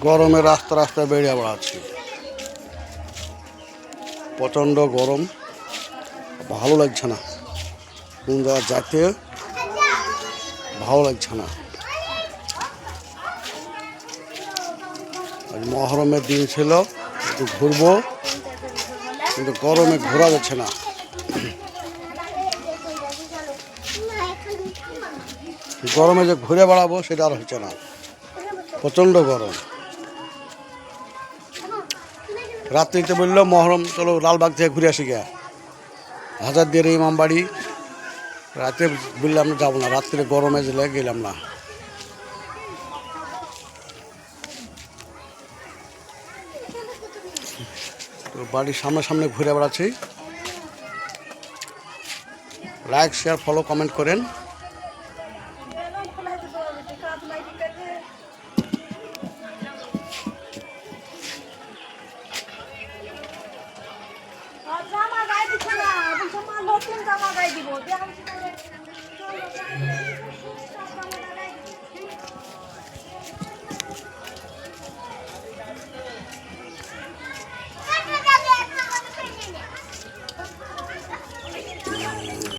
গরমে রাস্তা রাস্তায় বেরিয়ে বেড়াচ্ছি, প্রচণ্ড গরম, ভালো লাগছে না, কোন জায়গায় যেতে ভালো লাগছে না। আজ মহরমের দিন ছিল, একটু ঘুরবো, কিন্তু গরমে ঘোরা যাচ্ছে না। গরমে যে ঘুরে বেড়াবো সেটা আর হচ্ছে না, প্রচণ্ড গরম। রাত্রিতে বললো মহরম চলো লালবাগ থেকে ঘুরে আসি গিয়া, হাজারদিয়ার ইমামবাড়ি। রাতে বললাম যাবো না, রাত্রে গরমে জেলে গেলাম না। তো বাড়ির সামনে ঘুরে বেড়াচ্ছি। লাইক, শেয়ার, ফলো, কমেন্ট করেন। জামা গায়ে দিচ্ছে না, নতুন জামা গায়ে দিব।